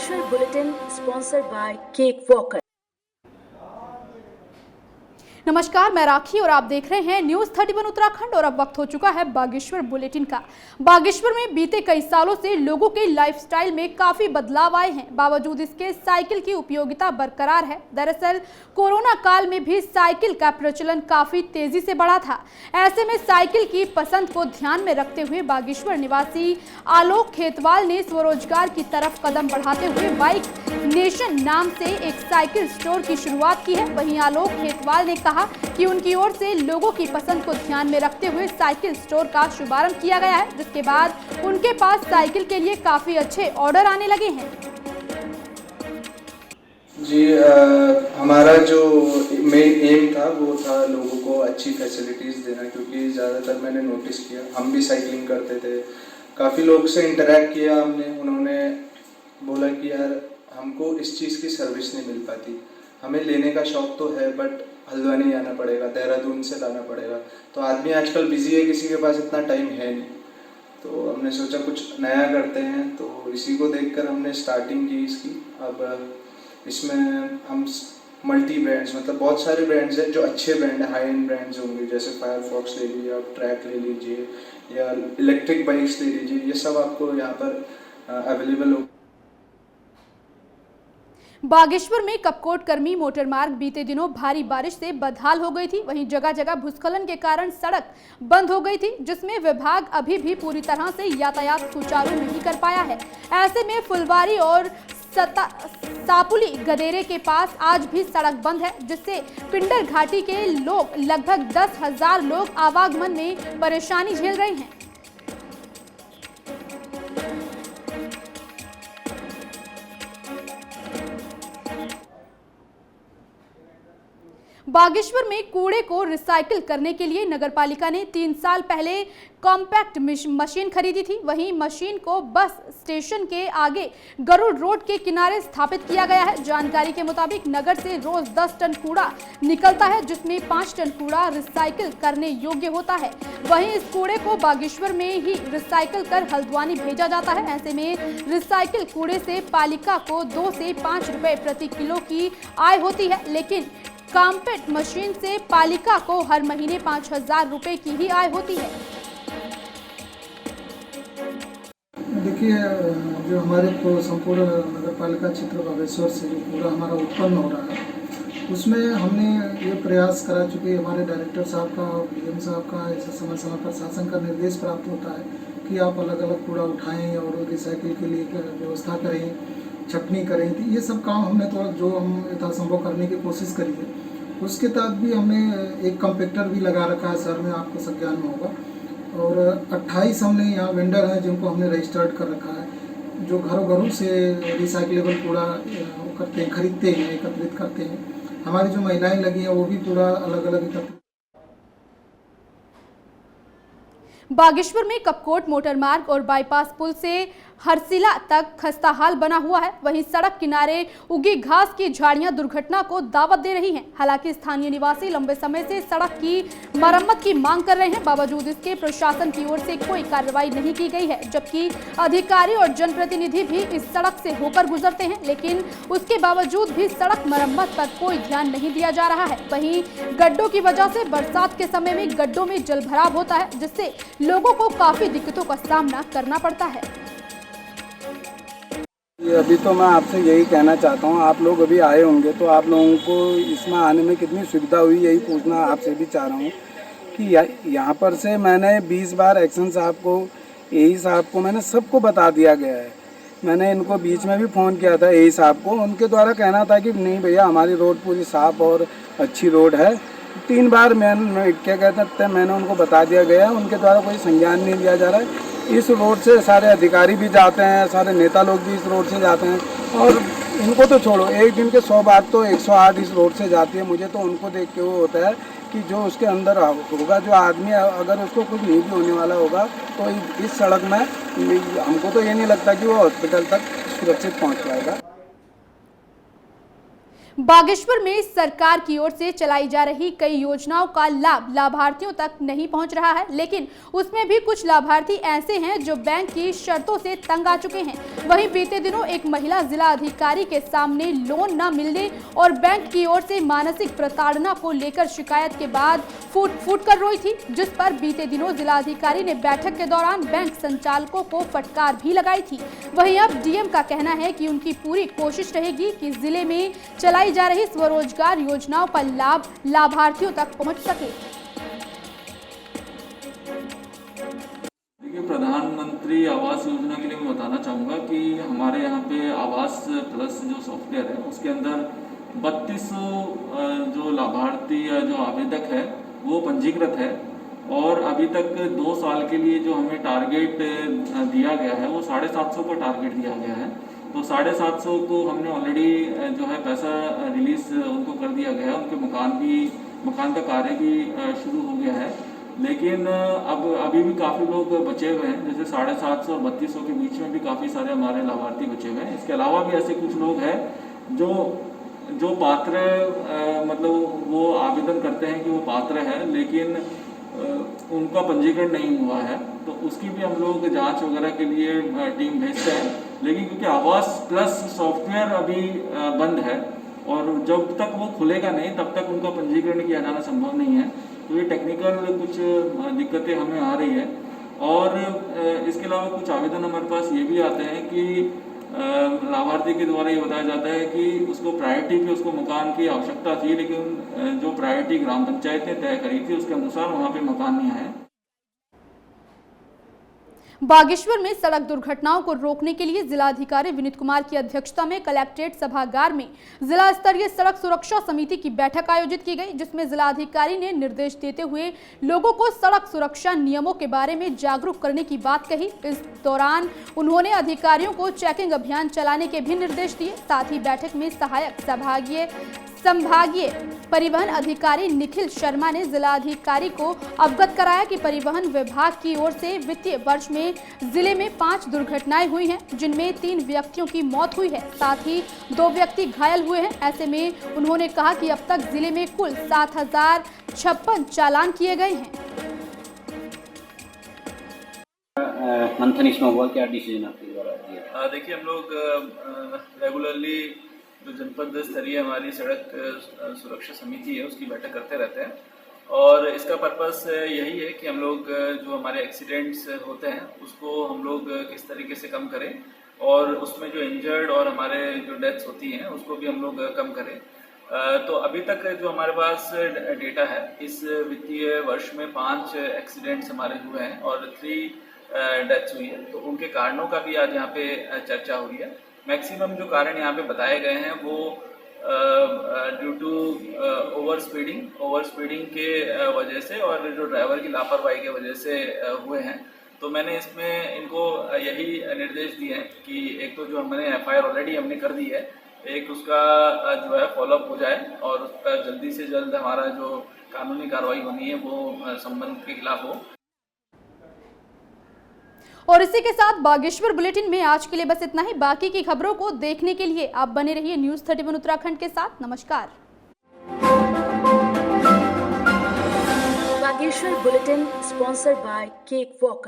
Bageshwar Bulletin sponsored by Cake Walker. नमस्कार, मैं राखी और आप देख रहे हैं न्यूज 31 उत्तराखंड। और अब वक्त हो चुका है बागेश्वर बुलेटिन का। बागेश्वर में बीते कई सालों से लोगों के लाइफस्टाइल में काफी बदलाव आए हैं। बावजूद इसके साइकिल की उपयोगिता बरकरार है। दरअसल कोरोना काल में भी साइकिल का प्रचलन काफी तेजी से बढ़ा था। ऐसे में साइकिल की पसंद को ध्यान में रखते हुए बागेश्वर निवासी आलोक खेतवाल ने स्वरोजगार की तरफ कदम बढ़ाते हुए बाइक नेशन नाम से एक साइकिल स्टोर की शुरुआत की है। वहीं आलोक खेतवाल ने कहा कि उनकी ओर से लोगों की पसंद को ध्यान में रखते हुए साइकिल स्टोर का शुभारंभ किया गया है, जिसके बाद उनके पास साइकिल के लिए काफी अच्छे ऑर्डर आने लगे हैं। जी, हमारा जो मेन एम था वो था लोगों को अच्छी फैसिलिटीज़ देना, क्योंकि ज़्यादातर मैंने नोटिस किया, हम भी साइकिलिंग करते थे, काफ़ी लोग से इंटरेक्ट किया हमने, उन्होंने बोला कि यार हमको इस चीज़ की सर्विस नहीं मिल पाती, हमें लेने का शौक़ तो है बट हल्द्वानी आना पड़ेगा, देहरादून से लाना पड़ेगा, तो आदमी आजकल बिजी है, किसी के पास इतना टाइम है नहीं। तो हमने सोचा कुछ नया करते हैं, तो इसी को देखकर हमने स्टार्टिंग की इसकी। अब इसमें हम मल्टी ब्रांड्स, मतलब बहुत सारे ब्रांड्स हैं जो अच्छे ब्रांड है, हाई एंड ब्रांड्स होंगे, जैसे फायरफॉक्स ले लीजिए आप, ट्रैक ले लीजिए या इलेक्ट्रिक बाइक्स ले लीजिए, ये सब आपको यहाँ पर अवेलेबल हो। बागेश्वर में कपकोट कर्मी मोटर मार्ग बीते दिनों भारी बारिश से बदहाल हो गई थी। वहीं जगह जगह भूस्खलन के कारण सड़क बंद हो गई थी, जिसमें विभाग अभी भी पूरी तरह से यातायात सुचारू नहीं कर पाया है। ऐसे में फुलवारी और सापुली गदेरे के पास आज भी सड़क बंद है, जिससे पिंडर घाटी के लोग लगभग 10,000 लोग आवागमन में परेशानी झेल रहे हैं। बागेश्वर में कूड़े को रिसाइकिल करने के लिए नगरपालिका ने 3 साल पहले कॉम्पैक्ट मशीन खरीदी थी। वहीं मशीन को बस स्टेशन के आगे गरुड़ रोड के किनारे स्थापित किया गया है। जानकारी के मुताबिक नगर से रोज 10 टन कूड़ा निकलता है, जिसमें 5 टन कूड़ा रिसाइकिल करने योग्य होता है। वहीं इस कूड़े को बागेश्वर में ही रिसाइकिल कर हल्द्वानी भेजा जाता है। ऐसे में रिसाइकिल कूड़े से पालिका को 2 से 5 रुपए प्रति किलो की आय होती है, लेकिन कॉम्पैक्ट मशीन से पालिका को हर महीने 5,000 रुपए की ही आय होती है। देखिए, जो हमारे संपूर्ण नगर पालिका क्षेत्र बागेश्वर से जो कूड़ा हमारा उत्पन्न हो रहा है, उसमें हमने ये प्रयास करा, चूँकि हमारे डायरेक्टर साहब का और डीएम साहब का ऐसा समय समय पर शासन का निर्देश प्राप्त होता है कि आप अलग अलग कूड़ा उठाएं और रिसाइकिल के लिए व्यवस्था करें, छटनी करें। तो ये सब काम हमने तो जो हम यथासंभव करने की कोशिश करी है। उसके तहत भी हमने एक कम्पेक्टर भी लगा रखा है शहर में, आपको सब ज्ञान में होगा। और 28 हमने यहाँ वेंडर हैं जिनको हमने रजिस्टर्ड कर रखा है, जो घरों घरों से रिसाइकलेबल कूड़ा करते हैं, खरीदते हैं, एकत्रित करते हैं। हमारी जो महिलाएं लगी हैं वो भी कूड़ा अलग अलग एकत्रित। बागेश्वर में कपकोट मोटर मार्ग और बाईपास पुल से हरसिला तक खस्ता हाल बना हुआ है। वहीं सड़क किनारे उगी घास की झाड़ियां दुर्घटना को दावत दे रही हैं। हालांकि स्थानीय निवासी लंबे समय से सड़क की मरम्मत की मांग कर रहे हैं। बावजूद इसके प्रशासन की ओर से कोई कार्रवाई नहीं की गई है, जबकि अधिकारी और जनप्रतिनिधि भी इस सड़क से होकर गुजरते हैं, लेकिन उसके बावजूद भी सड़क मरम्मत पर कोई ध्यान नहीं दिया जा रहा है। वहीं गड्ढों की वजह से बरसात के समय में गड्ढों में जलभराव होता है, जिससे लोगों को काफी दिक्कतों का सामना करना पड़ता है। अभी तो मैं आपसे यही कहना चाहता हूँ, आप लोग अभी आए होंगे तो आप लोगों को इसमें आने में कितनी सुविधा हुई, यही पूछना आपसे भी चाह रहा हूँ कि यहाँ पर से मैंने 20 बार एक्शन साहब को, एई साहब को, मैंने सबको बता दिया गया है। मैंने इनको बीच में भी फ़ोन किया था एई साहब को, उनके द्वारा कहना था कि नहीं भैया हमारी रोड पूरी साफ़ और अच्छी रोड है। 3 बार मैंने क्या कहते हैं, मैंने उनको बता दिया गया, उनके द्वारा कोई संज्ञान नहीं लिया जा रहा है। इस रोड से सारे अधिकारी भी जाते हैं, सारे नेता लोग भी इस रोड से जाते हैं, और इनको तो छोड़ो, एक दिन के 100 बात तो 108 इस रोड से जाती है। मुझे तो उनको देख के वो होता है कि जो उसके अंदर होगा, जो आदमी अगर उसको कुछ नहीं भी होने वाला होगा तो इस सड़क में हमको तो ये नहीं लगता कि वो हॉस्पिटल तक सुरक्षित पहुँच पाएगा। बागेश्वर में सरकार की ओर से चलाई जा रही कई योजनाओं का लाभ लाभार्थियों तक नहीं पहुंच रहा है, लेकिन उसमें भी कुछ लाभार्थी ऐसे हैं जो बैंक की शर्तों से तंग आ चुके हैं। वहीं बीते दिनों एक महिला जिला अधिकारी के सामने लोन न मिलने और बैंक की ओर से मानसिक प्रताड़ना को लेकर शिकायत के बाद फूट कर रोई थी, जिस पर बीते दिनों जिला अधिकारी ने बैठक के दौरान बैंक संचालकों को फटकार भी लगाई थी। वहीं अब डीएम का कहना है कि उनकी पूरी कोशिश रहेगी कि जिले में चलाई जा रही स्वरोजगार योजनाओं का लाभ लाभार्थियों तक पहुंच सके। देखिए, प्रधानमंत्री आवास योजना के लिए मैं बताना चाहूँगा कि हमारे यहाँ पे आवास प्लस जो सॉफ्टवेयर है उसके अंदर 3200 जो लाभार्थी या जो आवेदक है वो पंजीकृत है और अभी तक 2 साल के लिए जो हमें टारगेट दिया गया है वो 750 का टारगेट दिया गया है। तो 750 को हमने ऑलरेडी जो है पैसा रिलीज उनको कर दिया गया है। उनके मकान का कार्य भी शुरू हो गया है, लेकिन अब अभी भी काफ़ी लोग बचे हुए हैं। जैसे 750 और 3200 के बीच में भी काफ़ी सारे हमारे लाभार्थी बचे हुए हैं। इसके अलावा भी ऐसे कुछ लोग हैं जो पात्र मतलब वो आवेदन करते हैं कि वो पात्र है, लेकिन उनका पंजीकरण नहीं हुआ है, तो उसकी भी हम लोग जांच वगैरह के लिए टीम भेजते हैं। लेकिन क्योंकि आवास प्लस सॉफ्टवेयर अभी बंद है और जब तक वो खुलेगा नहीं तब तक उनका पंजीकरण किया जाना संभव नहीं है, तो ये टेक्निकल कुछ दिक्कतें हमें आ रही है। और इसके अलावा कुछ आवेदन हमारे पास ये भी आते हैं कि लाभार्थी के द्वारा ये बताया जाता है कि उसको प्रायोरिटी पे उसको मकान की आवश्यकता थी, लेकिन जो प्रायोरिटी ग्राम पंचायत ने तय करी थी उसके अनुसार वहाँ पे मकान नहीं आया। बागेश्वर में सड़क दुर्घटनाओं को रोकने के लिए जिलाधिकारी विनीत कुमार की अध्यक्षता में कलेक्ट्रेट सभागार में जिला स्तरीय सड़क सुरक्षा समिति की बैठक आयोजित की गई, जिसमें जिलाधिकारी ने निर्देश देते हुए लोगों को सड़क सुरक्षा नियमों के बारे में जागरूक करने की बात कही। इस दौरान उन्होंने अधिकारियों को चेकिंग अभियान चलाने के भी निर्देश दिए। साथ ही बैठक में सहायक संभागीय परिवहन अधिकारी निखिल शर्मा ने जिलाधिकारी को अवगत कराया कि परिवहन विभाग की ओर से वित्तीय वर्ष में जिले में 5 दुर्घटनाएं हुई हैं, जिनमें 3 व्यक्तियों की मौत हुई है, साथ ही 2 व्यक्ति घायल हुए हैं। ऐसे में उन्होंने कहा कि अब तक जिले में कुल 7056 चालान किए गए हैं। मंथन इसमें हुआ क्या डिसीजन आपके द्वारा दिया? देखिए, हम लोग रेगुलरली जो जनपद स्तरीय हमारी सड़क सुरक्षा समिति है उसकी बैठक करते रहते हैं और इसका पर्पस यही है कि हम लोग जो हमारे एक्सीडेंट्स होते हैं उसको हम लोग किस तरीके से कम करें और उसमें जो इंजर्ड और हमारे जो डेथ्स होती हैं उसको भी हम लोग कम करें। तो अभी तक जो हमारे पास डेटा है, इस वित्तीय वर्ष में 5 एक्सीडेंट्स हमारे हुए हैं और 3 डेथ्स हुई है। तो उनके कारणों का भी आज यहाँ पे चर्चा हुई है। मैक्सिमम जो कारण यहाँ पे बताए गए हैं वो ड्यू टू ओवर स्पीडिंग के वजह से और जो ड्राइवर की लापरवाही के वजह से हुए हैं। तो मैंने इसमें इनको यही निर्देश दिए हैं कि एक तो जो हमने एफआईआर ऑलरेडी हमने कर दी है, एक उसका जो है फॉलोअप हो जाए और उस पर जल्दी से जल्द हमारा जो कानूनी कार्रवाई होनी है वो संबंध के खिलाफ हो। और इसी के साथ बागेश्वर बुलेटिन में आज के लिए बस इतना ही। बाकी की खबरों को देखने के लिए आप बने रहिए न्यूज़ 31 उत्तराखंड के साथ। नमस्कार। Bageshwar bulletin sponsored by cake walker.